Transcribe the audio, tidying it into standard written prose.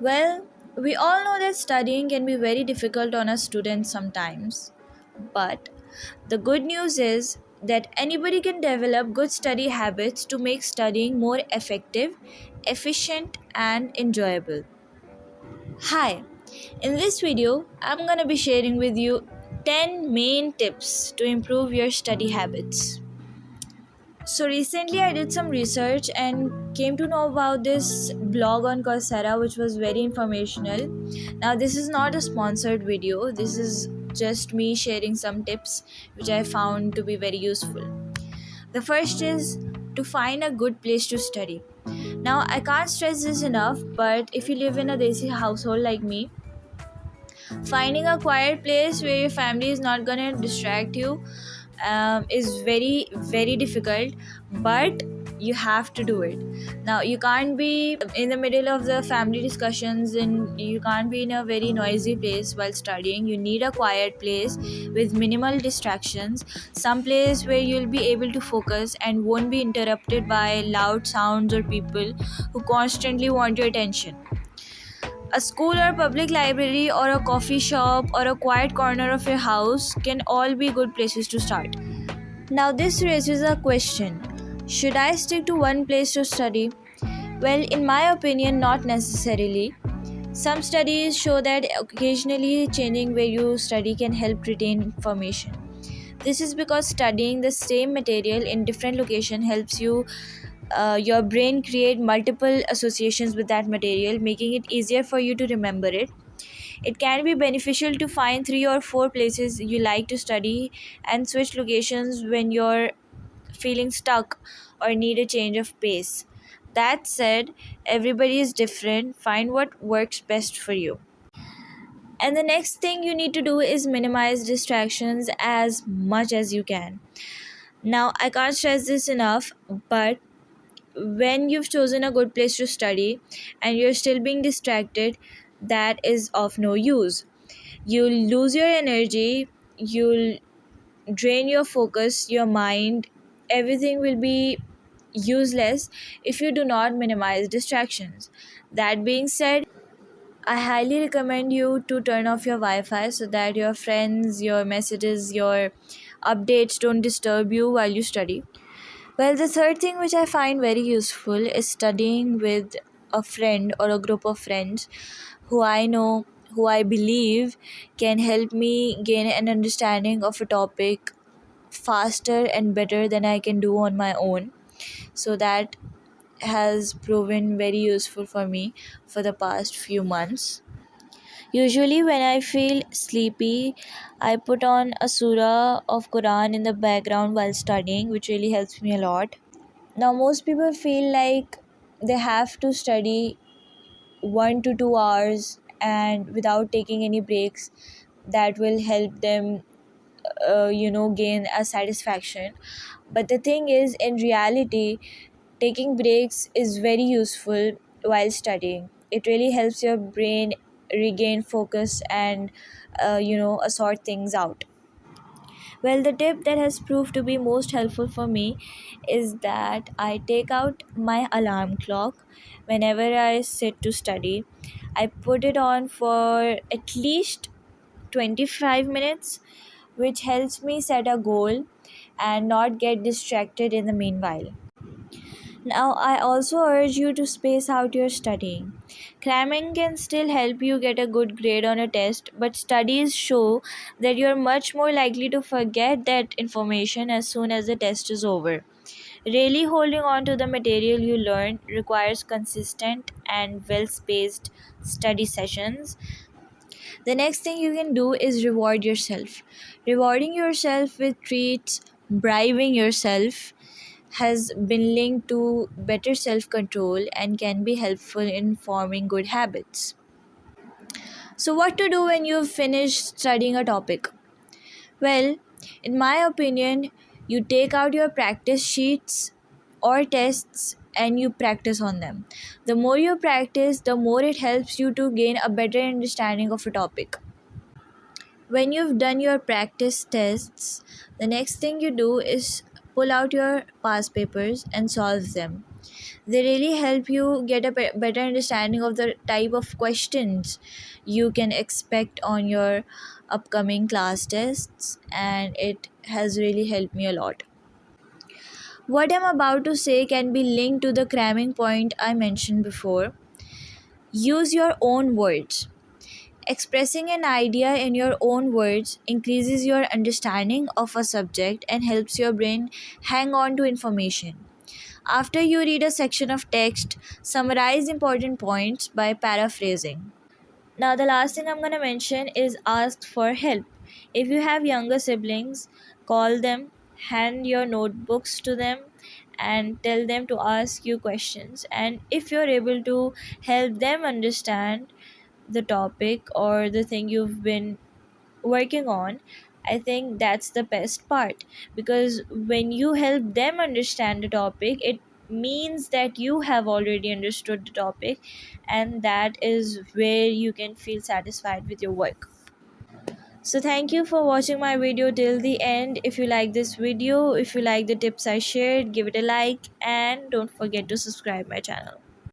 Well, we all know that studying can be very difficult on a student sometimes. But the good news is that anybody can develop good study habits to make studying more effective, efficient, and enjoyable. Hi, in this video, I'm gonna be sharing with you 10 main tips to improve your study habits. So recently I did some research and came to know about this blog on Coursera which was very informational. Now this is not a sponsored video. This is just me sharing some tips which I found to be very useful. The first is to find a good place to study. Now I can't stress this enough, but if you live in a desi household like me, finding a quiet place where your family is not gonna distract you is very difficult, but you have to do it. Now you can't be in the middle of the family discussions and you can't be in a very noisy place while studying. You need a quiet place with minimal distractions, some place where you'll be able to focus and won't be interrupted by loud sounds or people who constantly want your attention. A school or public library or a coffee shop or a quiet corner of your house can all be good places to start. Now, this raises a question: should I stick to one place to study? Well, in my opinion, not necessarily. Some studies show that occasionally changing where you study can help retain information. This is because studying the same material in different location helps your brain create multiple associations with that material, making it easier for you to remember it. It can be beneficial to find 3 or 4 places you like to study and switch locations when you're feeling stuck or need a change of pace. That said, everybody is different. Find what works best for you. And the next thing you need to do is minimize distractions as much as you can. Now, I can't stress this enough, but when you've chosen a good place to study and you're still being distracted, that is of no use. You'll lose your energy, you'll drain your focus, your mind, everything will be useless if you do not minimize distractions. That being said, I highly recommend you to turn off your Wi-Fi so that your friends, your messages, your updates don't disturb you while you study. Well, the third thing which I find very useful is studying with a friend or a group of friends who I know, who I believe can help me gain an understanding of a topic faster and better than I can do on my own. So that has proven very useful for me for the past few months. Usually when I feel sleepy, I put on a surah of Quran in the background while studying, which really helps me a lot. Now, most people feel like they have to study 1 to 2 hours and without taking any breaks, that will help them, gain a satisfaction. But the thing is, in reality, taking breaks is very useful while studying. It really helps your brain regain focus and, sort things out. Well, the tip that has proved to be most helpful for me is that I take out my alarm clock whenever I sit to study. I put it on for at least 25 minutes, which helps me set a goal and not get distracted in the meanwhile. Now, I also urge you to space out your studying. Cramming can still help you get a good grade on a test, but studies show that you're much more likely to forget that information as soon as the test is over. Really holding on to the material you learned requires consistent and well spaced study sessions. The next thing you can do is reward yourself. Rewarding yourself with treats, bribing yourself, has been linked to better self control and can be helpful in forming good habits. So, what to do when you've finished studying a topic? Well, in my opinion, you take out your practice sheets or tests and you practice on them. The more you practice, the more it helps you to gain a better understanding of a topic. When you've done your practice tests, the next thing you do is pull out your past papers and solve them. They really help you get a better understanding of the type of questions you can expect on your upcoming class tests, and it has really helped me a lot. What I'm about to say can be linked to the cramming point I mentioned before. Use your own words. Expressing an idea in your own words increases your understanding of a subject and helps your brain hang on to information. After you read a section of text, summarize important points by paraphrasing. Now, the last thing I'm going to mention is ask for help. If you have younger siblings, call them, hand your notebooks to them, and tell them to ask you questions. And if you're able to help them understand the topic or the thing you've been working on, I think that's the best part, because when you help them understand the topic, it means that you have already understood the topic, and that is where you can feel satisfied with your work. So thank you for watching my video till the end. If you like this video, if you like the tips I shared, give it a like and don't forget to subscribe my channel.